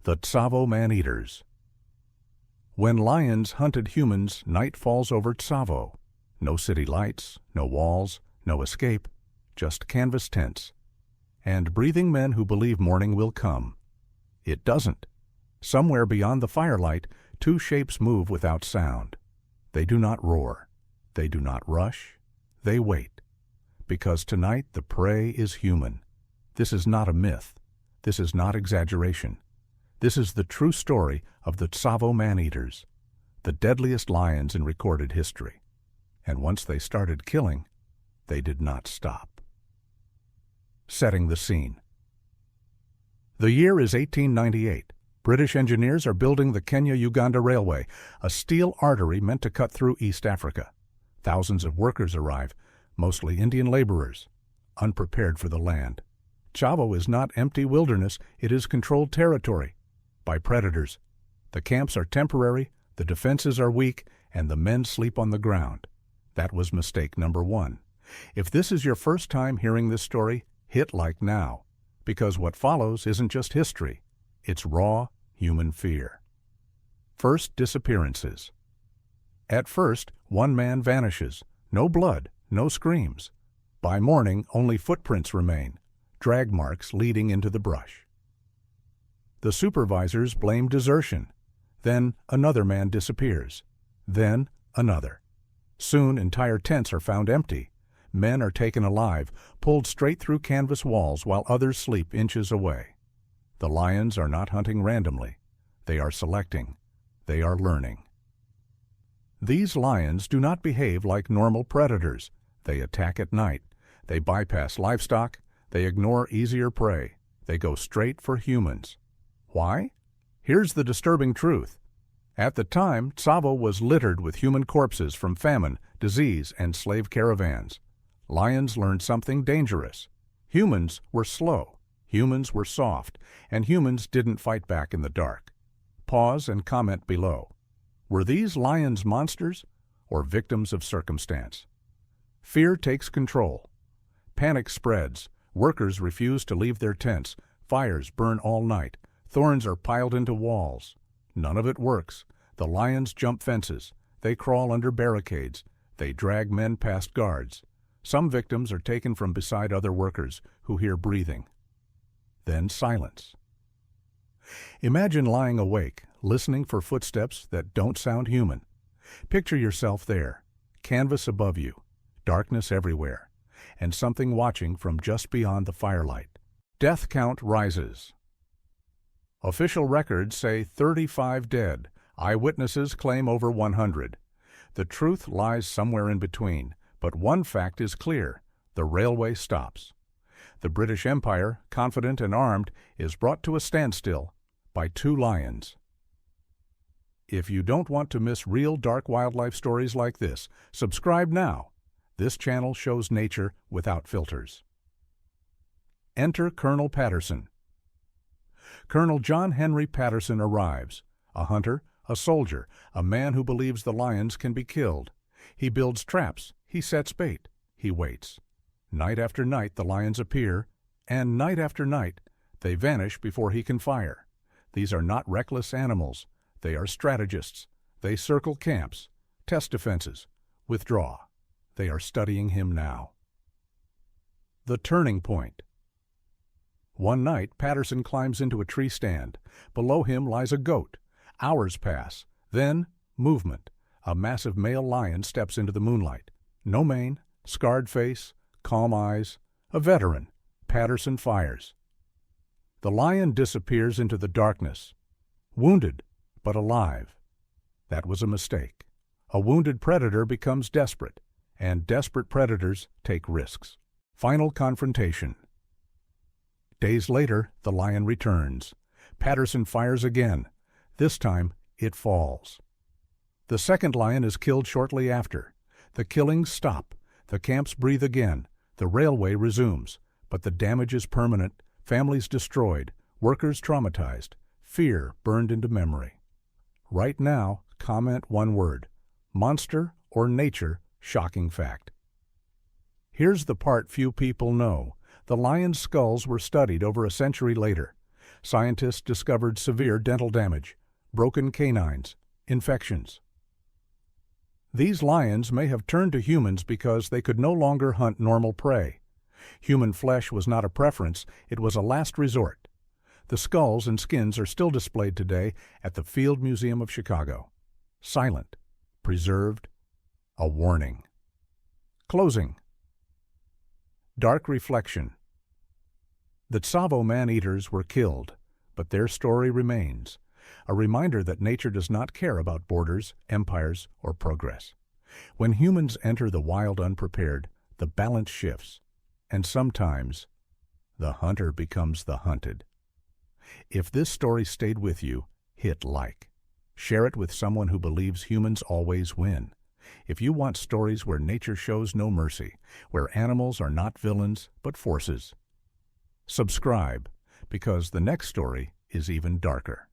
The Tsavo Man-Eaters. When lions hunted humans, night falls over Tsavo. No city lights, no walls, no escape, just canvas tents. And breathing men who believe morning will come. It doesn't. Somewhere beyond the firelight, two shapes move without sound. They do not roar. They do not rush. They wait. Because tonight the prey is human. This is not a myth. This is not exaggeration. This is the true story of the Tsavo Man-Eaters, the deadliest lions in recorded history. And once they started killing, they did not stop. Setting the scene. The year is 1898. British engineers are building the Kenya-Uganda Railway, a steel artery meant to cut through East Africa. Thousands of workers arrive, mostly Indian laborers, unprepared for the land. Tsavo is not empty wilderness, it is controlled territory by predators. The camps are temporary, the defenses are weak, and the men sleep on the ground. That was mistake number one. If this is your first time hearing this story, hit like now, because what follows isn't just history, it's raw human fear. First, disappearances. At first, one man vanishes. No blood, no screams. By morning, only footprints remain, drag marks leading into the brush. The supervisors blame desertion. Then another man disappears. Then another. Soon entire tents are found empty. Men are taken alive, pulled straight through canvas walls while others sleep inches away. The lions are not hunting randomly. They are selecting. They are learning. These lions do not behave like normal predators. They attack at night. They bypass livestock. They ignore easier prey. They go straight for humans. Why? Here's the disturbing truth. At the time, Tsavo was littered with human corpses from famine, disease, and slave caravans. Lions learned something dangerous. Humans were slow. Humans were soft. And humans didn't fight back in the dark. Pause and comment below. Were these lions monsters or victims of circumstance? Fear takes control. Panic spreads. Workers refuse to leave their tents. Fires burn all night. Thorns are piled into walls. None of it works. The lions jump fences. They crawl under barricades. They drag men past guards. Some victims are taken from beside other workers who hear breathing. Then silence. Imagine lying awake, listening for footsteps that don't sound human. Picture yourself there, canvas above you, darkness everywhere, and something watching from just beyond the firelight. Death count rises. Official records say 35 dead. Eyewitnesses claim over 100. The truth lies somewhere in between, but one fact is clear: the railway stops. The British Empire, confident and armed, is brought to a standstill by two lions. If you don't want to miss real dark wildlife stories like this, subscribe now. This channel shows nature without filters. Enter Colonel Patterson. Colonel John Henry Patterson arrives, a hunter, a soldier, a man who believes the lions can be killed. He builds traps, he sets bait, he waits. Night after night the lions appear, and night after night they vanish before he can fire. These are not reckless animals. They are strategists. They circle camps, test defenses, withdraw. They are studying him now. The turning point. One night, Patterson climbs into a tree stand. Below him lies a goat. Hours pass. Then, movement. A massive male lion steps into the moonlight. No mane, scarred face, calm eyes. A veteran. Patterson fires. The lion disappears into the darkness. Wounded, but alive. That was a mistake. A wounded predator becomes desperate, and desperate predators take risks. Final confrontation. Days later, the lion returns. Patterson fires again. This time, it falls. The second lion is killed shortly after. The killings stop. The camps breathe again. The railway resumes. But the damage is permanent. Families destroyed. Workers traumatized. Fear burned into memory. Right now, comment one word: monster or nature. Shocking fact. Here's the part few people know. The lion's skulls were studied over a century later. Scientists discovered severe dental damage, broken canines, infections. These lions may have turned to humans because they could no longer hunt normal prey. Human flesh was not a preference, it was a last resort. The skulls and skins are still displayed today at the Field Museum of Chicago. Silent, preserved, a warning. Closing. Dark reflection. The Tsavo Man-Eaters were killed, but their story remains, a reminder that nature does not care about borders, empires, or progress. When humans enter the wild unprepared, the balance shifts, and sometimes the hunter becomes the hunted. If this story stayed with you, hit like. Share it with someone who believes humans always win. If you want stories where nature shows no mercy, where animals are not villains but forces, subscribe, because the next story is even darker.